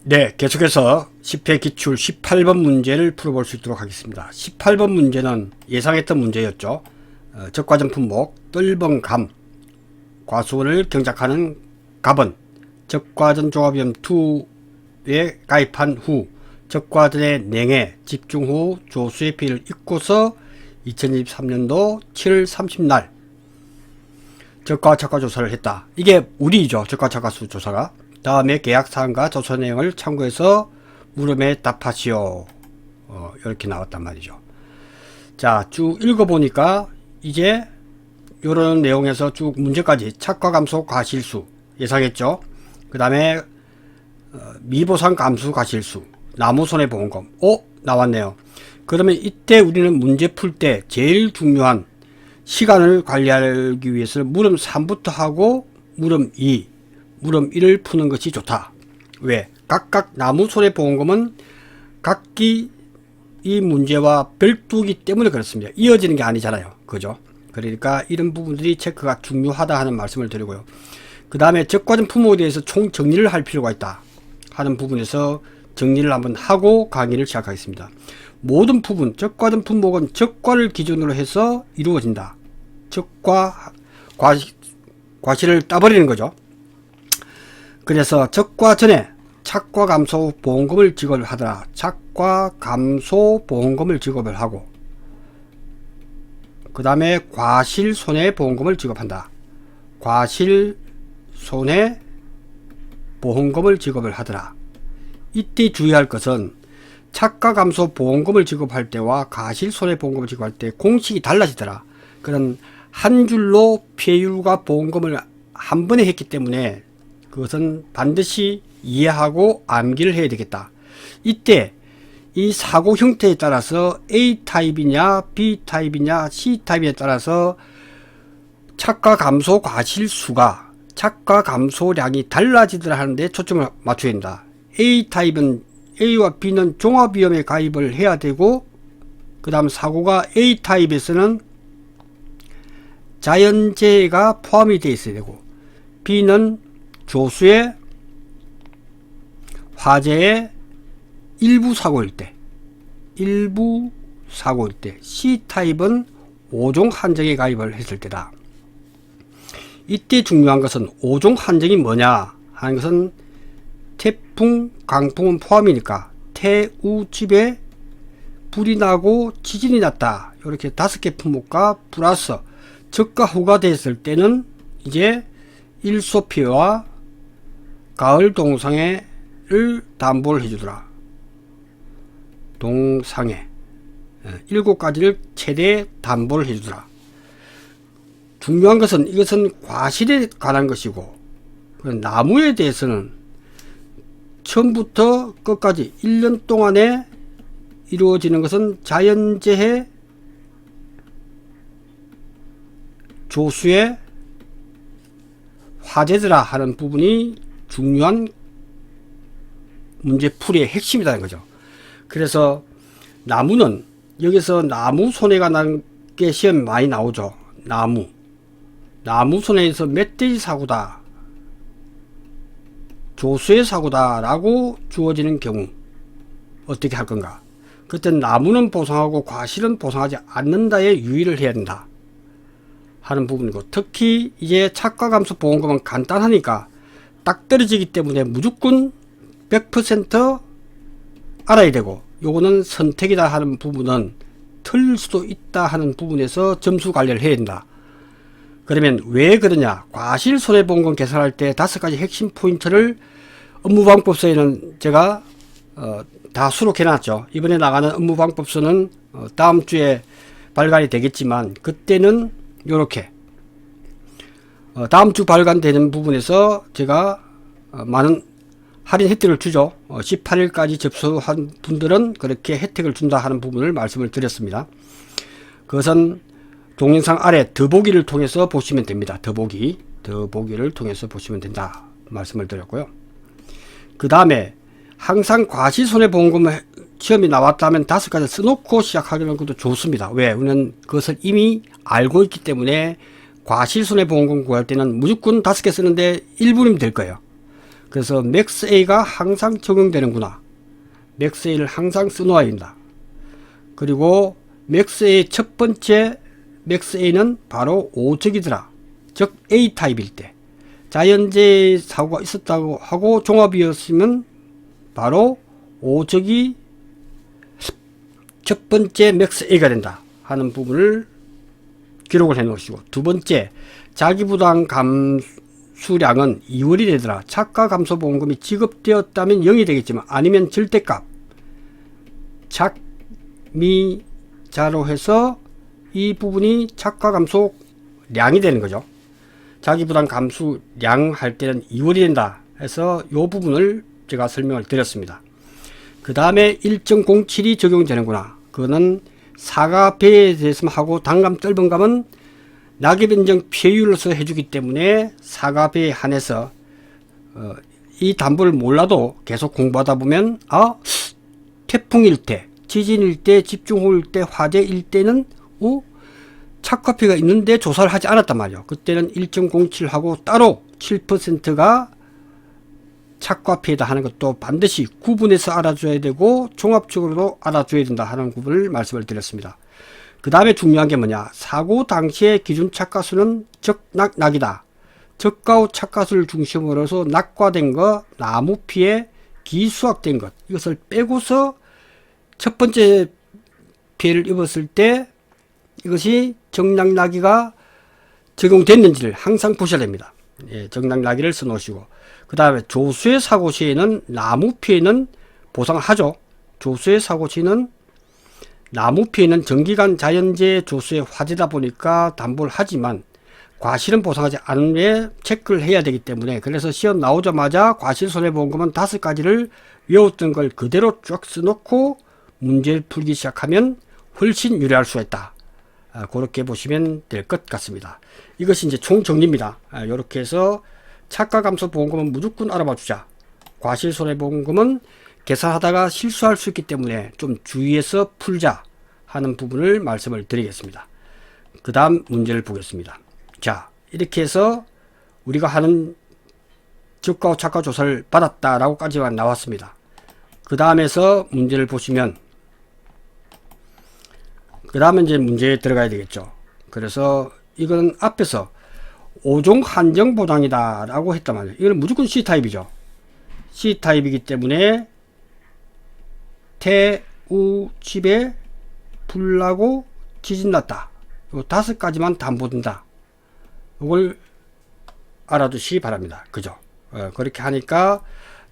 네, 계속해서 10회 기출 18번 문제를 풀어볼 수 있도록 하겠습니다. 18번 문제는 예상했던 문제였죠. 적과점 품목, 뜰번 감, 과수원을 경작하는 갑은 적과전 조합위원 2에 가입한 후 적과전의 냉해 집중 후 조수의 피를 잊고서 2023년도 7월 30날 적과 착과 조사를 했다. 이게 우리죠. 적과 착과수 조사가. 다음에 계약사항과 조사 내용을 참고해서 물음에 답하시오. 이렇게 나왔단 말이죠. 자, 쭉 읽어보니까 이제 이런 내용에서 쭉 문제까지 착과 감소 과실수 예상했죠. 그 다음에 미보상 감수 과실수, 나무손해보험금 나왔네요. 그러면 이때 우리는 문제 풀 때 제일 중요한 시간을 관리하기 위해서는 물음 3부터 하고 물음 2, 물음 1을 푸는 것이 좋다. 왜? 각각 나무손해보험금은 각기 이 문제와 별도이기 때문에 그렇습니다. 이어지는 게 아니잖아요. 그죠? 그러니까 이런 부분들이 체크가 중요하다 하는 말씀을 드리고요. 그 다음에 적과점 품목에 대해서 총 정리를 할 필요가 있다 하는 부분에서 정리를 한번 하고 강의를 시작하겠습니다. 모든 부분, 적과점 품목은 적과를 기준으로 해서 이루어진다. 적과 과실을 따버리는 거죠. 그래서 적과 전에 착과 감소 보험금을 지급을 하더라. 착과 감소 보험금을 지급을 하고 그 다음에 과실 손해 보험금을 지급한다. 과실 손해 보험금을 지급을 하더라. 이때 주의할 것은 착과 감소 보험금을 지급할 때와 과실 손해 보험금을 지급할 때 공식이 달라지더라. 그런 한 줄로 피해율과 보험금을 한 번에 했기 때문에 그것은 반드시 이해하고 암기를 해야 되겠다. 이때 이 사고 형태에 따라서 A타입이냐 B타입이냐 C타입에 따라서 착과 감소 과실수가 착과 감소량이 달라지더라 하는데 초점을 맞춰야 된다. A타입은 A와 B는 종합위험에 가입을 해야 되고 그 다음 사고가 A타입에서는 자연재해가 포함이 되어 있어야 되고 B는 조수의 화재의 일부 사고일 때 C타입은 5종 한정에 가입을 했을 때다. 이때 중요한 것은 5종 한정이 뭐냐 하는 것은 태풍, 강풍은 포함이니까 태우집에 불이 나고 지진이 났다. 이렇게 5개 품목과 플러스 적과 후가 됐을 때는 이제 일소피해와 가을 동상해를 담보를 해주더라. 동상해 7가지를 최대 담보를 해주더라. 중요한 것은 이것은 과실에 관한 것이고 나무에 대해서는 처음부터 끝까지 1년 동안에 이루어지는 것은 자연재해 조수의 화재더라 하는 부분이 중요한 문제풀이의 핵심이라는 거죠. 그래서 나무는 여기서 나무 손해가 난 게 시험에 많이 나오죠. 나무 손해에서 멧돼지 사고다, 조수의 사고다 라고 주어지는 경우 어떻게 할 건가. 그때 나무는 보상하고 과실은 보상하지 않는다에 유의를 해야 된다 하는 부분이고, 특히 이제 착과 감소 보험금은 간단하니까 딱 떨어지기 때문에 무조건 100% 알아야 되고, 요거는 선택이다 하는 부분은 틀릴 수도 있다 하는 부분에서 점수 관리를 해야 된다. 그러면 왜 그러냐. 과실 손해보험금 계산할 때 5가지 핵심 포인트를 업무방법서에는 제가 다 수록해 놨죠. 이번에 나가는 업무방법서는 다음 주에 발간이 되겠지만, 그때는 요렇게 다음 주 발간되는 부분에서 제가 많은 할인 혜택을 주죠. 18일까지 접수한 분들은 그렇게 혜택을 준다 하는 부분을 말씀을 드렸습니다. 그것은 동영상 아래 더보기를 통해서 보시면 됩니다. 더보기를 통해서 보시면 된다 말씀을 드렸고요. 그 다음에 항상 과실손해보험금 시험이 나왔다면 5가지 써놓고 시작하는 것도 좋습니다. 왜? 우리는 그것을 이미 알고 있기 때문에 과실손해보험금 구할 때는 무조건 5개 쓰는데 1분이면 될 거예요. 그래서 맥스A가 항상 적용되는구나. 맥스A를 항상 써놓아야 된다. 그리고 맥스A 첫 번째 맥스A는 바로 O적이더라. 즉 A타입일 때. 자연재해 사고가 있었다고 하고 종합이었으면 바로 O적이 첫 번째 맥스A가 된다 하는 부분을 기록을 해 놓으시고, 두 번째 자기부담 감수량은 2월이 되더라. 차가 감소 보험금이 지급되었다면 0이 되겠지만 아니면 절대값 작미자로 해서 이 부분이 차가 감소량이 되는 거죠. 자기부담 감수량 할 때는 2월이 된다 해서 이 부분을 제가 설명을 드렸습니다. 그 다음에 1.07이 적용되는구나. 그거는 사과 배에 대해서만 하고 단감 떫은감은 낙엽인정 피해율로서 해주기 때문에 사과 배에 한해서 이 담보를 몰라도 계속 공부하다 보면 태풍일 때, 지진일 때, 집중호우일 때, 화재일 때는 착화피가 있는데 조사를 하지 않았단 말이에요. 그때는 1.07하고 따로 7%가 착과피해다 하는 것도 반드시 구분해서 알아줘야 되고 종합적으로도 알아줘야 된다 하는 부분을 말씀을 드렸습니다. 그 다음에 중요한 게 뭐냐, 사고 당시의 기준 착과수는 적낙이다. 적가후 착과수를 중심으로 해서 낙과된 것, 나무 피해, 기수확된 것, 이것을 빼고서 첫 번째 피해를 입었을 때 이것이 정낙나기가 적용됐는지를 항상 보셔야 됩니다. 예, 정낙나기를 써놓으시고, 그 다음에 조수의 사고 시에는 나무 피해는 보상하죠. 조수의 사고 시에는 나무 피해는 정기간 자연재해 조수의 화재다 보니까 담보를 하지만 과실은 보상하지 않은 게 체크를 해야 되기 때문에, 그래서 시험 나오자마자 과실손해보험금은 5가지를 외웠던 걸 그대로 쭉 써놓고 문제를 풀기 시작하면 훨씬 유리할 수가 있다. 그렇게 보시면 될 것 같습니다. 이것이 이제 총정리입니다. 이렇게 해서 차가감소보험금은 무조건 알아봐 주자. 과실손해보험금은 계산하다가 실수할 수 있기 때문에 좀 주의해서 풀자 하는 부분을 말씀을 드리겠습니다. 그 다음 문제를 보겠습니다. 자, 이렇게 해서 우리가 하는 적가후 착과 조사를 받았다라고까지만 나왔습니다. 그 다음에서 문제를 보시면, 그 다음에 이제 문제에 들어가야 되겠죠. 그래서 이거는 앞에서 5종 한정 보장이다 라고 했단 말이에요. 이거는 무조건 C타입이죠. C타입이기 때문에 태우 집에 불나고 지진 났다. 요 5가지만 담보된다. 이걸 알아두시기 바랍니다. 그죠? 그렇게 하니까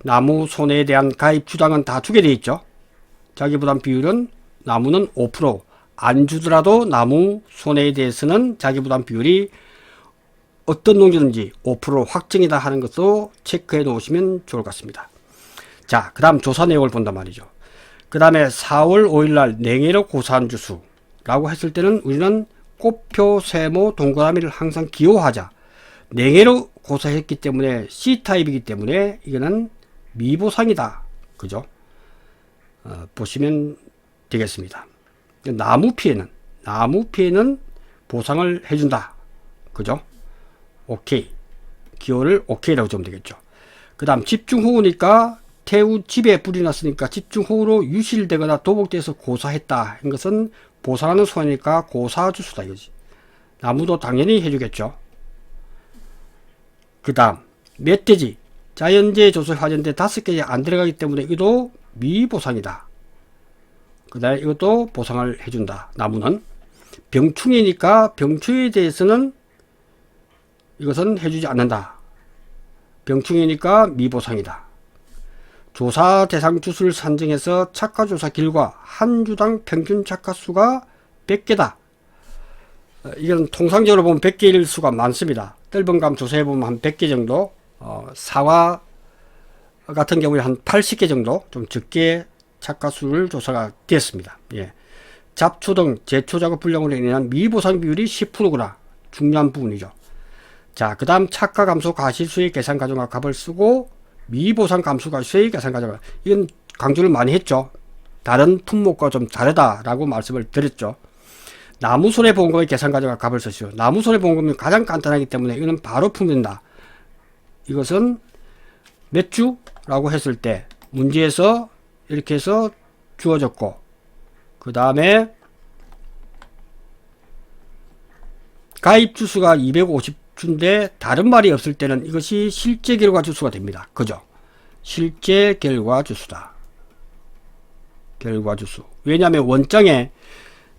나무 손해에 대한 가입 주당은 다 주게 돼 있죠. 자기부담 비율은 나무는 5%, 안 주더라도 나무 손해에 대해서는 자기부담 비율이 어떤 농지든지 5% 확정이다 하는 것도 체크해 놓으시면 좋을 것 같습니다. 자, 그 다음 조사 내용을 본단 말이죠. 그 다음에 4월 5일날 냉해로 고사한 주수라고 했을 때는 우리는 꽃표, 세모, 동그라미를 항상 기호하자. 냉해로 고사했기 때문에 C타입이기 때문에 이거는 미보상이다. 그죠? 보시면 되겠습니다. 나무 피해는 보상을 해준다. 그죠? 오케이. 기호를 오케이라고 주면 되겠죠. 그 다음 집중호우니까 태우 집에 불이 났으니까 집중호우로 유실되거나 도복돼서 고사했다 한 것은 보상하는 손해니까 고사주수다 이거지. 나무도 당연히 해주겠죠. 그 다음 멧돼지 자연재해 조수 화재인데 5개에 안 들어가기 때문에 이것도 미보상이다. 그 다음에 이것도 보상을 해준다. 나무는 병충해니까 병충해에 대해서는 이것은 해주지 않는다. 병충해니까 미보상이다. 조사 대상 주수를 산정해서 착과조사 결과 한 주당 평균 착과수가 100개다. 이건 통상적으로 보면 100개일 수가 많습니다. 떫은감 조사해 보면 한 100개 정도, 사과 같은 경우에 한 80개 정도 좀 적게 착과수를 조사가 되었습니다. 예. 잡초 등 제초 작업 불량으로 인한 미보상 비율이 10%구나. 중요한 부분이죠. 자, 그 다음 착과 감소 과실수의 계산 과정과 값을 쓰고 미보상 감수과수의 계산 과정을, 이건 강조를 많이 했죠. 다른 품목과 좀 다르다라고 말씀을 드렸죠. 나무손해보험금의 계산 과정과 값을 쓰시오. 나무손해보험금은 가장 간단하기 때문에 이거는 바로 품는다. 이것은 몇 주라고 했을 때 문제에서 이렇게 해서 주어졌고, 그 다음에 가입 주수가 250주인데 다른 말이 없을 때는 이것이 실제 결과 주수가 됩니다. 그죠? 실제 결과 주수다. 결과 주수. 왜냐하면 원장에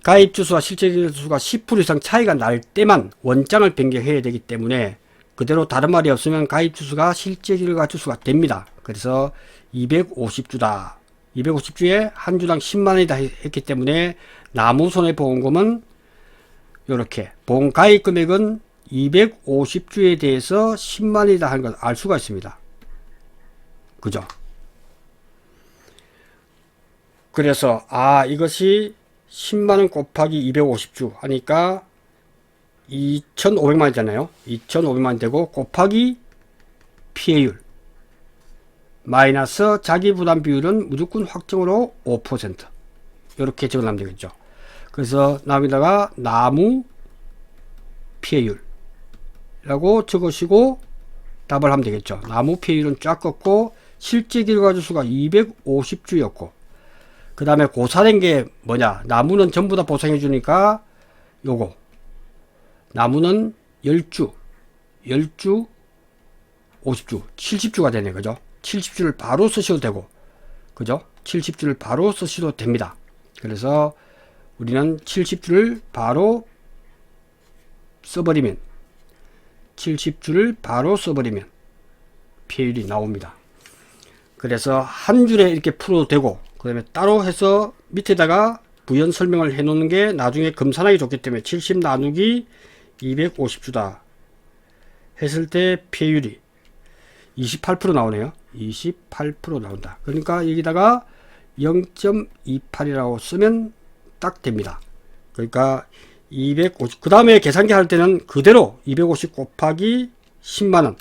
가입 주수와 실제 결과 주수가 10% 이상 차이가 날 때만 원장을 변경해야 되기 때문에 그대로 다른 말이 없으면 가입 주수가 실제 결과 주수가 됩니다. 그래서 250주다. 250주에 한 주당 10만원이다 했기 때문에 나무손해보험금은 이렇게 보험 가입 금액은 250주에 대해서 10만원이다 하는 걸 알 수가 있습니다. 그죠? 그래서 이것이 10만원 곱하기 250주 하니까 2,500만원이잖아요. 2,500만원 되고 곱하기 피해율 마이너스 자기부담 비율은 무조건 확정으로 5% 이렇게 적어놓으면 되겠죠. 그래서 남에다가 나무 피해율 라고 적으시고 답을 하면 되겠죠. 나무 피해율은 쫙 꺾고 실제 결과주수가 250주였고 그 다음에 고사된 게 뭐냐, 나무는 전부 다 보상해 주니까 요거 나무는 10주 50주 70주가 되네. 그죠? 70주를 바로 쓰셔도 되고, 그죠? 70주를 바로 쓰셔도 됩니다. 그래서 우리는 70주를 바로 써버리면 70주를 바로 써버리면 피해율이 나옵니다. 그래서 한 줄에 이렇게 풀어도 되고, 그 다음에 따로 해서 밑에다가 부연 설명을 해 놓는 게 나중에 검산하기 좋기 때문에 70 나누기 250주다 했을 때 피해율이 28% 나오네요. 28% 나온다. 그러니까 여기다가 0.28이라고 쓰면 딱 됩니다. 그러니까 250, 그 다음에 계산기 할 때는 그대로 250 곱하기 10만원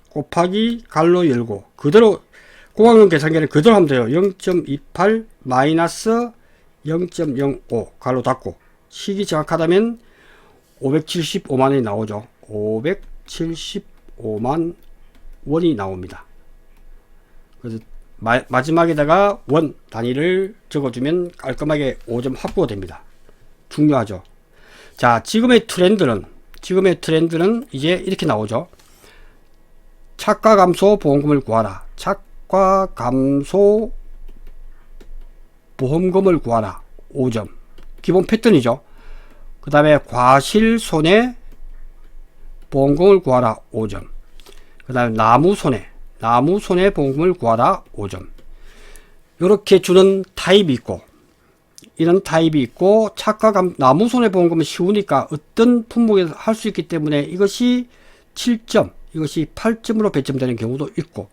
곱하기 갈로 열고 그대로 공학용 계산기는 그대로 하면 돼요. 0.28 마이너스 0.05 갈로 닫고 식이 정확하다면 575만원이 나오죠. 575만 원이 나옵니다. 그래서 마지막에다가 원 단위를 적어주면 깔끔하게 5점 확보가 됩니다. 중요하죠. 자, 지금의 트렌드는 이제 이렇게 나오죠. 차가 감소 보험금을 구하라. 차가 감소 보험금을 구하라. 5점. 기본 패턴이죠. 그 다음에 과실 손해 보험금을 구하라. 5점. 그 다음에 나무 손해 보험금을 구하라. 5점. 이렇게 주는 타입이 있고, 이런 타입이 있고, 나무 손해 보험금은 쉬우니까 어떤 품목에서 할 수 있기 때문에 이것이 7점, 이것이 8점으로 배점되는 경우도 있고,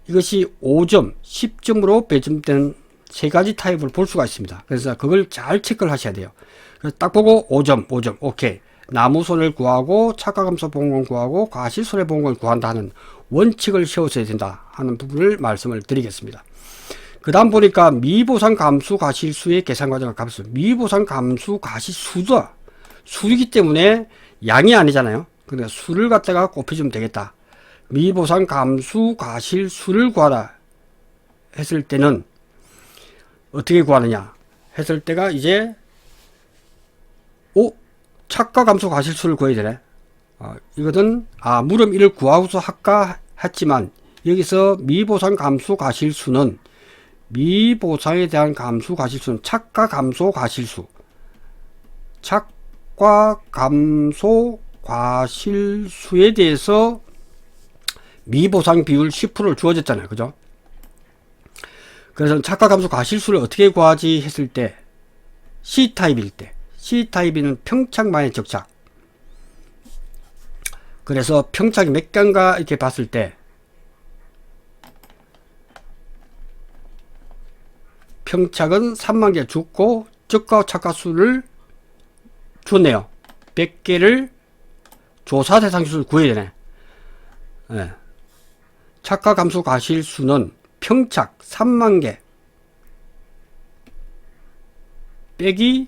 이것이 5점, 10점으로 배점되는 세 가지 타입을 볼 수가 있습니다. 그래서 그걸 잘 체크를 하셔야 돼요. 그래서 딱 보고 5점, 오케이. 나무 손해를 구하고 차가 감소 보험금을 구하고 과실 손해 보험금을 구한다는 원칙을 세워줘야 된다 하는 부분을 말씀을 드리겠습니다. 그 다음 보니까 미보상 감수 과실수의 계산 과정을 가봤어요. 미보상 감수 과실수다. 수이기 때문에 양이 아니잖아요. 그러니까 수를 갖다가 곱해주면 되겠다. 미보상 감수 과실수를 구하라 했을 때는 어떻게 구하느냐 했을 때가 이제 차가 감소 과실수를 구해야 되네. 이거는 물음 1을 구하고서 할까 했지만 여기서 미보상 감소 과실수는 미보상에 대한 감수 과실수는 차가 감소 과실수, 차가 감소 과실수에 대해서 미보상 비율 10%를 주어졌잖아요. 그죠? 그래서 차가 감소 과실수를 어떻게 구하지 했을 때 C타입일 때, C타입에는 평착만의 적착. 그래서 평착이 몇 개인가 이렇게 봤을 때 평착은 3만 개 줬고 적과 착가수를 줬네요. 100개를 조사 대상 수를 구해야 되네. 네. 착가 감소 과실수는 평착 3만 개 빼기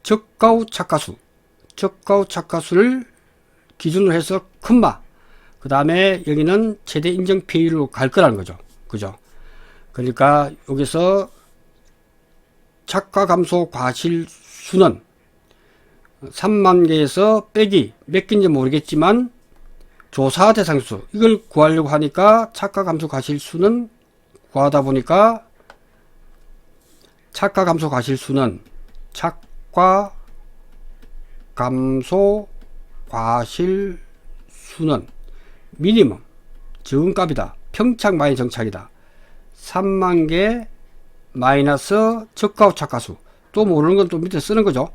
적가후 착가수, 적가후 착가수를 기준으로 해서 큰마, 그 다음에 여기는 최대 인정 폐율로 갈 거라는 거죠. 그죠? 그러니까 여기서 착가 감소 과실수는 3만 개에서 빼기 몇 개인지 모르겠지만 조사 대상수 이걸 구하려고 하니까 착가 감소 과실수는 구하다 보니까 착가 감소 과실수는 착가 감소 과실수는 미니멈 적은값이다. 평착 마이너스 정착이다. 3만 개 마이너스 저가 후 착가수. 또 모르는 건 또 밑에 쓰는 거죠.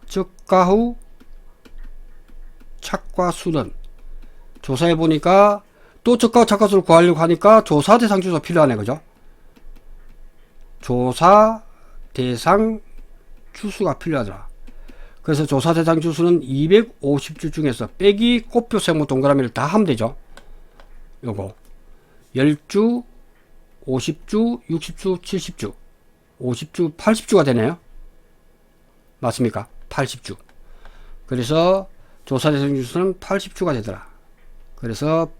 저가 후 착과수는 조사해 보니까 또 저가 후 착과수를 구하려고 하니까 조사 대상 주소가 필요하네. 그죠? 조사 대상 주수가 필요하더라. 그래서 조사 대상 주수는 250주 중에서 빼기 곱표 세모 동그라미를 다 하면 되죠. 요거 10주 50주 60주 70주 50주 80주가 되네요. 맞습니까? 80주. 그래서 조사 대상 주수는 80주가 되더라. 그래서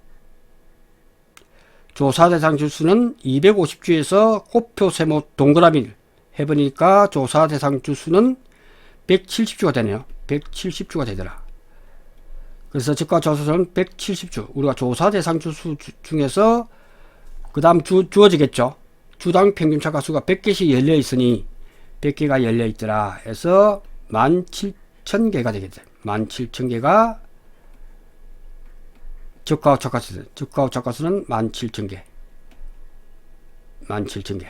조사 대상 주수는 250주에서 곱표 세모 동그라미를 해보니까 조사 대상 주수는 170주가 되네요. 170주가 되더라. 그래서 저가 조사수는 170주. 우리가 조사 대상 주수 중에서 그 다음 주어지겠죠. 주당 평균 착가수가 100개씩 열려 있으니 100개가 열려 있더라 해서 17,000개가 되겠죠. 17,000개가 저가 후 착가수. 저가 후 착가수는 17,000개. 17,000개.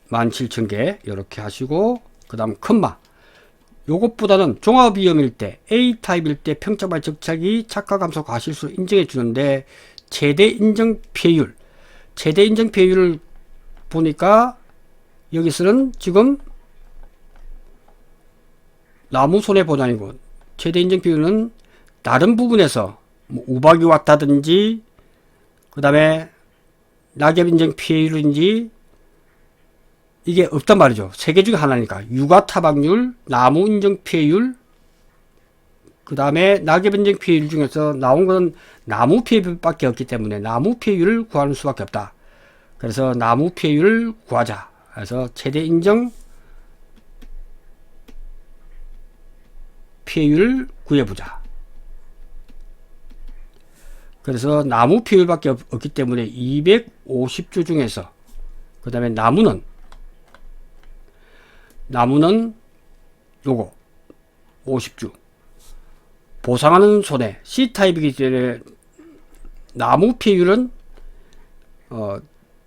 17,000개 이렇게 하시고 그 다음 컴마. 요것보다는 종합위험일 때 A타입일 때 평점발 적착이 착가 감소 과실수 인정해 주는데 최대 인정 폐율. 최대 인정 폐율을 보니까 여기서는 지금 나무 손해보장이고 최대 인정 폐율은 다른 부분에서 뭐 우박이 왔다든지 그 다음에 낙엽 인정 폐율인지 이게 없단 말이죠. 세 개 중에 하나니까. 육아 타박률, 나무 인정 피해율, 그 다음에 낙엽 인정 피해율 중에서 나온 것은 나무 피해율밖에 없기 때문에 나무 피해율을 구하는 수밖에 없다. 그래서 나무 피해율을 구하자. 그래서 최대 인정 피해율을 구해보자. 그래서 나무 피해율밖에 없기 때문에 250주 중에서 그 다음에 나무는 요거 50주 보상하는 손해 C타입이기 때문에 나무 피해율은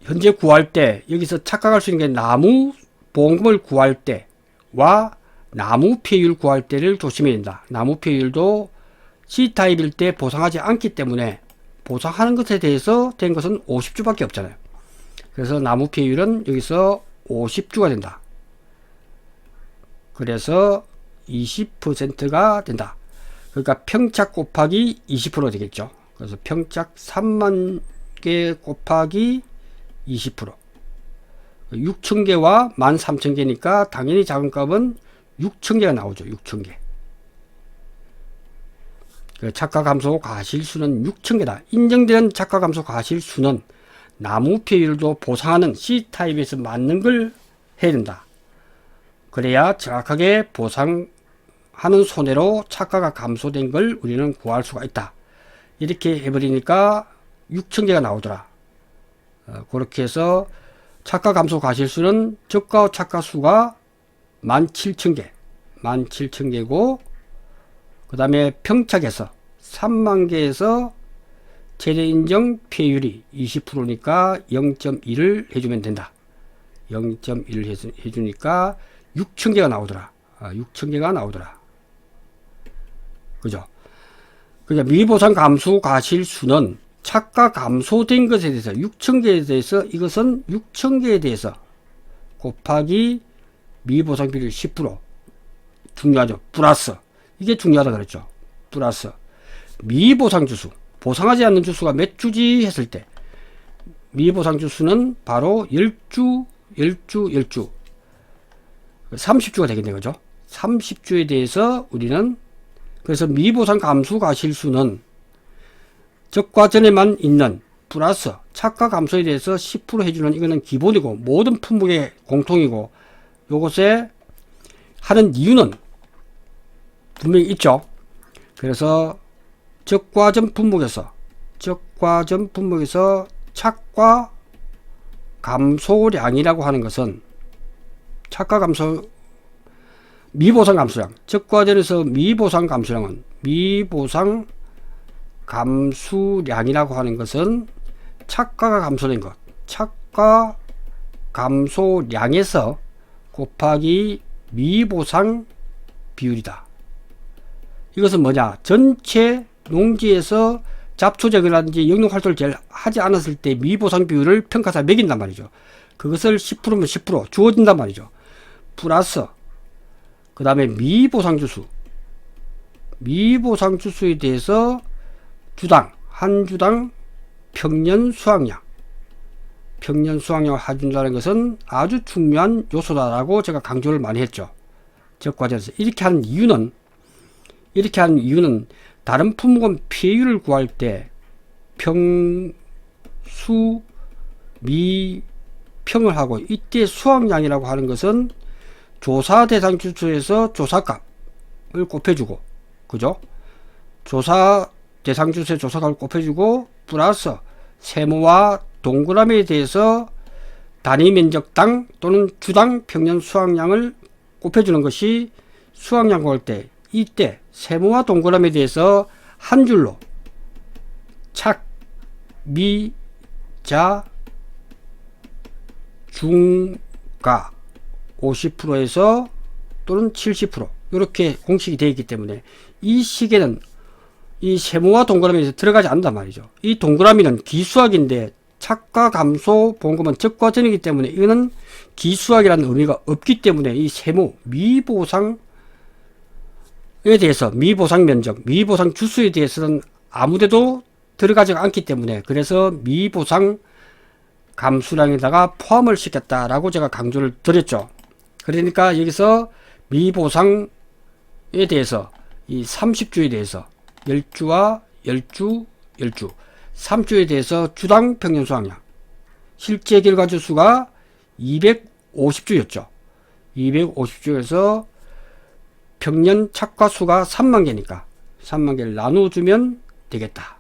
현재 구할 때 여기서 착각할 수 있는 게 나무 보험금을 구할 때와 나무 피해율 구할 때를 조심해야 된다. 나무 피해율도 C타입일 때 보상하지 않기 때문에 보상하는 것에 대해서 된 것은 50주밖에 없잖아요. 그래서 나무 피해율은 여기서 50주가 된다. 그래서 20%가 된다. 그러니까 평착 곱하기 20% 되겠죠. 그래서 평착 3만 개 곱하기 20%. 6,000개와 13,000개니까 당연히 작은 값은 6,000개가 나오죠. 6,000개. 착가 감소 과실수는 6,000개다. 인정된 착가 감소 과실수는 나무 피해율도 보상하는 C타입에서 맞는 걸 해야 된다. 그래야 정확하게 보상하는 손해로 착가가 감소된 걸 우리는 구할 수가 있다. 이렇게 해버리니까 6,000개가 나오더라. 그렇게 해서 착가 감소 과실수는 저가 착가 수가 17,000개. 17,000개고 그 다음에 평착에서 3만 개에서 최대 인정 피해율이 20%니까 0.1을 해주면 된다. 0.1을 해주니까 6,000개가 나오더라. 6,000개가 나오더라. 그죠? 그러니까 미보상 감소 과실수는 착가 감소된 것에 대해서 6,000개에 대해서 이것은 6,000개에 대해서 곱하기 미보상 비율 10% 중요하죠. 플러스 이게 중요하다 그랬죠. 플러스 미보상 주수 보상하지 않는 주수가 몇 주지 했을 때 미보상 주수는 바로 10주 30주가 되겠네. 그죠? 30주에 대해서 우리는 그래서 미보상 감소 과실수는 적과전에만 있는 플러스 착과 감소에 대해서 10% 해주는 이거는 기본이고 모든 품목의 공통이고 요것에 하는 이유는 분명히 있죠. 그래서 적과전 품목에서 착과 감소량이라고 하는 것은 착과 감소 미보상 감소량, 적과전에서 미보상 감소량은 미보상 감수량이라고 하는 것은 착과가 감소된 것, 착과 감소량에서 곱하기 미보상 비율이다. 이것은 뭐냐? 전체 농지에서 잡초제거라든지 영농활동을 제일 하지 않았을 때 미보상 비율을 평가사에 매긴단 말이죠. 그것을 10%면 10% 주어진단 말이죠. 플러스 그 다음에 미보상주수, 미보상주수에 대해서 한 주당 평년 수확량, 평년 수확량을 해준다는 것은 아주 중요한 요소다라고 제가 강조를 많이 했죠. 적과전에서 이렇게 하는 이유는 다른 품목은 피해율을 구할 때 평수 미평을 하고, 이때 수확량이라고 하는 것은 조사 대상 주수에서 조사값을 곱해주고, 그죠? 조사 대상 주수의 조사값을 곱해주고 플러스 세모와 동그라미에 대해서 단위 면적당 또는 주당 평년 수확량을 곱해주는 것이 수확량 구할 때, 이때 세모와 동그라미에 대해서 한 줄로 착, 미, 자, 중가 50%에서 또는 70% 이렇게 공식이 되어 있기 때문에 이 시계는 이 세모와 동그라미에서 들어가지 않는단 말이죠. 이 동그라미는 기수학인데 착과 감소 보험금은 적과전이기 때문에 이거는 기수학이라는 의미가 없기 때문에 이 세모 미보상에 대해서 미보상 면적, 미보상 주수에 대해서는 아무데도 들어가지 않기 때문에, 그래서 미보상 감수량에다가 포함을 시켰다라고 제가 강조를 드렸죠. 그러니까 여기서 미보상에 대해서 이 30주에 대해서 10주와 10주, 3주에 대해서 주당 평년 수확량, 실제 결과주 수가 250주였죠. 250주에서 평년 착과 수가 3만 개니까 3만 개를 나눠주면 되겠다.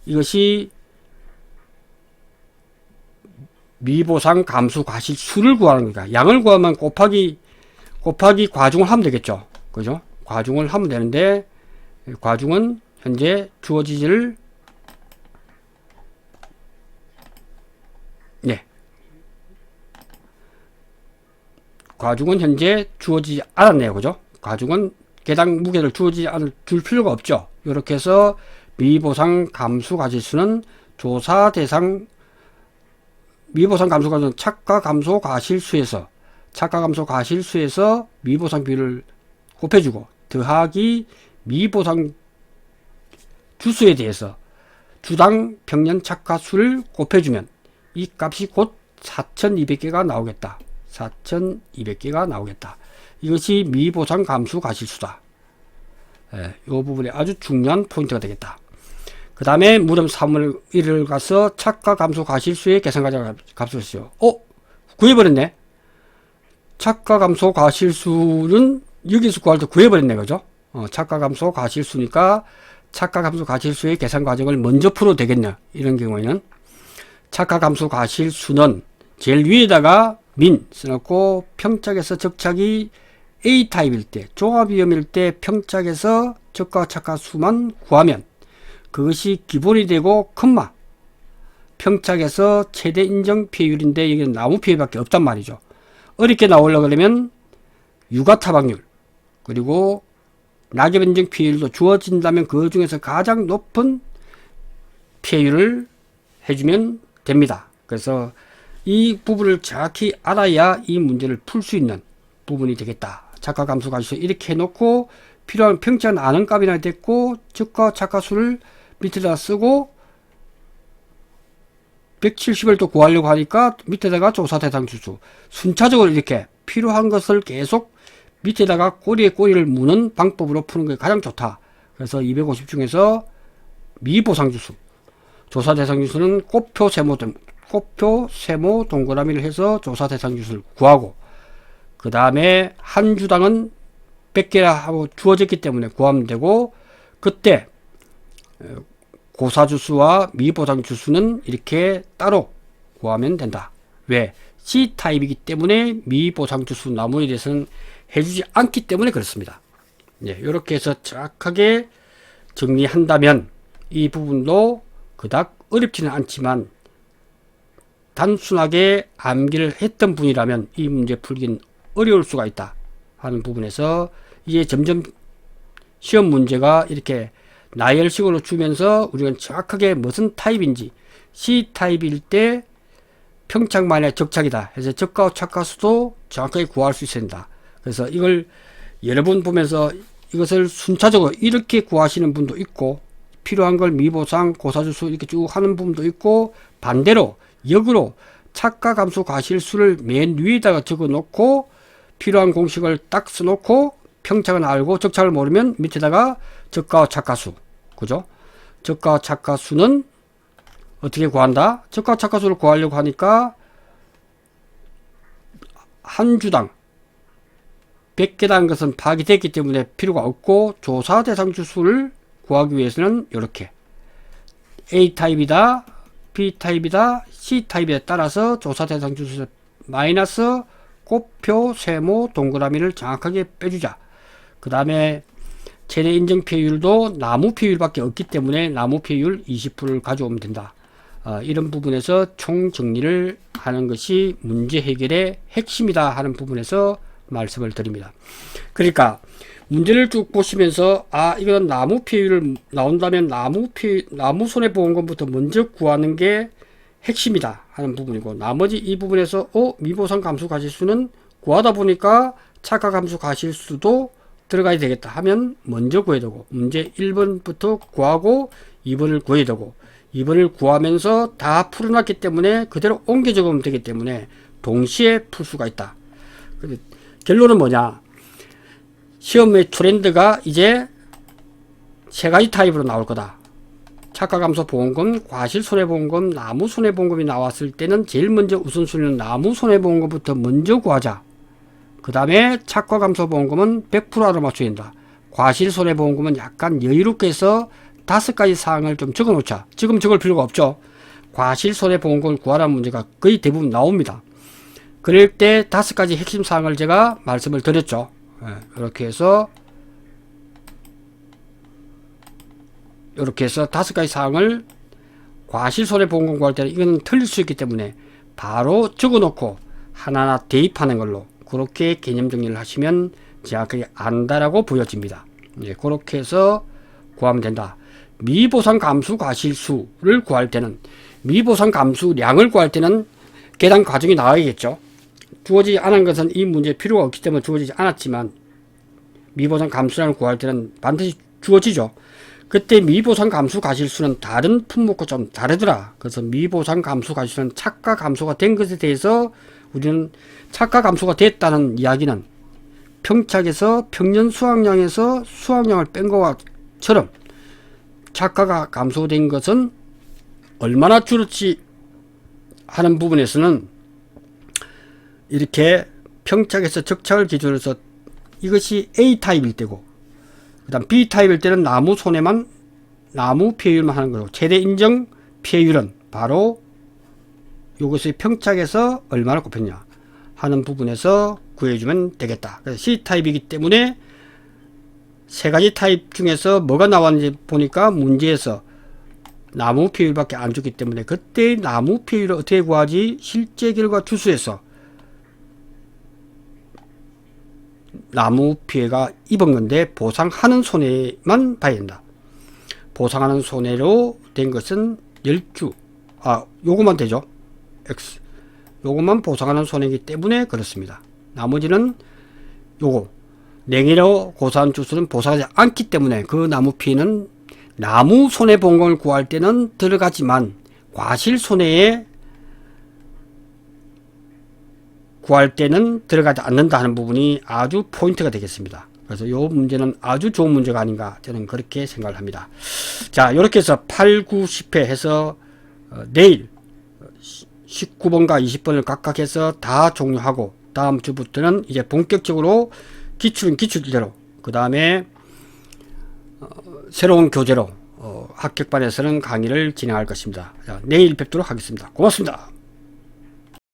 이것이 미보상 감수 과실수를 구하는 거니까 양을 구하면 곱하기 과중을 하면 되겠죠. 그죠? 과중을 하면 되는데, 과중은 현재 주어지지를, 과중은 현재 주어지지 않았네요. 그죠? 과중은 개당 무게를 줄 필요가 없죠. 이렇게 해서 미보상 감수 과실수는 조사 대상, 미보상 감수 과실수는 착과 감소 과실수에서 미보상 비율을 곱해주고 더하기 미보상 주수에 대해서 주당 평년 착과 수를 곱해주면 이 값이 곧 4200개가 나오겠다. 4200개가 나오겠다. 이것이 미보상 감수 과실수다. 이 부분이 아주 중요한 포인트가 되겠다. 그 다음에 무덤 3월 1을 가서 착과 감소 과실수의 계산 값을 쓰요. 구해버렸네. 착과 감소 과실수는 여기서 구할 때 구해버렸네. 그죠? 착과 감소 과실수니까 착과 감소 과실수의 계산 과정을 먼저 풀어도 되겠냐. 이런 경우에는 착과 감소 과실수는 제일 위에다가 민 써놓고 평짝에서 적착이 A타입일 때, 종합위험일 때 평짝에서 적과 착과 수만 구하면 그것이 기본이 되고, 컴마 평짝에서 최대 인정 피해율인데 여기는 나무 피해밖에 없단 말이죠. 어렵게 나오려고 하면 유가 타박률 그리고 낙엽 인정 피해율도 주어진다면 그 중에서 가장 높은 피해율을 해주면 됩니다. 그래서 이 부분을 정확히 알아야 이 문제를 풀 수 있는 부분이 되겠다. 착과 감수 과실수 이렇게 해놓고 필요한 평차는 아는 값이나 됐고, 적과 착과 수를 밑에다 쓰고 170을 또 구하려고 하니까 밑에다가 조사 대상 주수, 순차적으로 이렇게 필요한 것을 계속 밑에다가 꼬리에 꼬리를 무는 방법으로 푸는 게 가장 좋다. 그래서 250 중에서 미보상주수. 조사 대상 주수는 꽃표 세모 동그라미를 해서 조사 대상 주수를 구하고, 그 다음에 한 주당은 100개라 하고 주어졌기 때문에 구하면 되고, 그때 고사주수와 미보상주수는 이렇게 따로 구하면 된다. 왜? C타입이기 때문에 미보상주수 나무에 대해서는 해주지 않기 때문에 그렇습니다. 네, 이렇게 해서 정확하게 정리한다면 이 부분도 그닥 어렵지는 않지만 단순하게 암기를 했던 분이라면 이 문제 풀기는 어려울 수가 있다 하는 부분에서 이제 점점 시험 문제가 이렇게 나열식으로 주면서 우리가 정확하게 무슨 타입인지, C타입일 때 평착만의 적착이다 해서 적가와 착가수도 정확하게 구할 수 있어야 된다. 그래서 이걸 여러 번 보면서 이것을 순차적으로 이렇게 구하시는 분도 있고, 필요한 걸 미보상, 고사주수 이렇게 쭉 하는 부분도 있고, 반대로 역으로 착가감수 과실수를 맨 위에다가 적어 놓고 필요한 공식을 딱 써놓고 평착은 알고 적착을 모르면 밑에다가 적가와 착가수, 그죠? 적가와 착가수는 어떻게 구한다? 적가와 착가수를 구하려고 하니까 한 주당 100개라는 것은 파기됐기 때문에 필요가 없고, 조사 대상 주수를 구하기 위해서는 이렇게 A타입이다, B타입이다, C타입에 따라서 조사 대상 주수 마이너스 꽃표 세모 동그라미를 정확하게 빼주자. 그 다음에 최대 인정 피해율도 나무 피해율밖에 없기 때문에 나무 피해율 20%를 가져오면 된다. 이런 부분에서 총 정리를 하는 것이 문제 해결의 핵심이다 하는 부분에서 말씀을 드립니다. 그러니까 문제를 쭉 보시면서 이건 나무 피해율을 나온다면 나무 손해보험금부터 먼저 구하는 게 핵심이다 하는 부분이고, 나머지 이 부분에서 미보상 감수 과실수는 구하다 보니까 착가 감수 과실수도 들어가야 되겠다 하면 먼저 구해야 되고, 문제 1번부터 구하고 2번을 구해야 되고, 2번을 구하면서 다 풀어놨기 때문에 그대로 옮겨 적으면 되기 때문에 동시에 풀 수가 있다. 결론은 뭐냐? 시험의 트렌드가 이제 세 가지 타입으로 나올 거다. 착가감소 보험금, 과실손해보험금, 나무손해보험금이 나왔을 때는 제일 먼저 우선순위는 나무손해보험금부터 먼저 구하자. 그 다음에 착가감소보험금은 100% 알아맞혀야 된다. 과실손해보험금은 약간 여유롭게 해서 5가지 사항을 좀 적어 놓자. 지금 적을 필요가 없죠. 과실손해보험금을 구하라는 문제가 거의 대부분 나옵니다. 그럴 때 5가지 핵심 사항을 제가 말씀을 드렸죠. 이렇게 해서 5가지 사항을 과실손해보험금 구할 때는 이건 틀릴 수 있기 때문에 바로 적어 놓고 하나하나 대입하는 걸로 그렇게 개념 정리를 하시면 정확하게 안다라고 보여집니다. 그렇게 해서 구하면 된다. 미보상 감수 과실수를 구할 때는, 미보상 감수량을 구할 때는 계산 과정이 나와야겠죠. 주어지지 않은 것은 이 문제에 필요가 없기 때문에 주어지지 않았지만, 미보상 감수량을 구할 때는 반드시 주어지죠. 그때 미보상 감수 과실수는 다른 품목과 좀 다르더라. 그래서 미보상 감수 과실수는 착가 감소가 된 것에 대해서 우리는 착가 감소가 됐다는 이야기는 평착에서 평년 수확량에서 수확량을 뺀 것처럼 착가가 감소된 것은 얼마나 줄었지 하는 부분에서는 이렇게 평착에서 적착을 기준으로 해서 이것이 A타입일 때고, 그 다음 B타입일 때는 나무 손해만, 나무 피해율만 하는 거고, 최대 인정 피해율은 바로 이것의 평착에서 얼마나 곱했냐 하는 부분에서 구해주면 되겠다. 그래서 C타입이기 때문에 세 가지 타입 중에서 뭐가 나왔는지 보니까 문제에서 나무 피해율밖에 안 줬기 때문에 그때 나무 피해율을 어떻게 구하지? 실제 결과 주수에서 나무 피해가 입은 건데 보상하는 손해만 봐야 된다. 보상하는 손해로 된 것은 10주. 요것만 되죠. X. 요것만 보상하는 손해이기 때문에 그렇습니다. 나머지는 요거. 냉해로 고사한 주수는 보상하지 않기 때문에 그 나무 피해는 나무 손해보험금을 구할 때는 들어가지만 과실 손해에 구할 때는 들어가지 않는다 하는 부분이 아주 포인트가 되겠습니다. 그래서 이 문제는 아주 좋은 문제가 아닌가 저는 그렇게 생각을 합니다. 자, 이렇게 해서 8, 9, 10회 해서 내일 19번과 20번을 각각 해서 다 종료하고 다음 주부터는 이제 본격적으로 기출은 기출대로 그 다음에 새로운 교재로 합격반에서는 강의를 진행할 것입니다. 자, 내일 뵙도록 하겠습니다. 고맙습니다.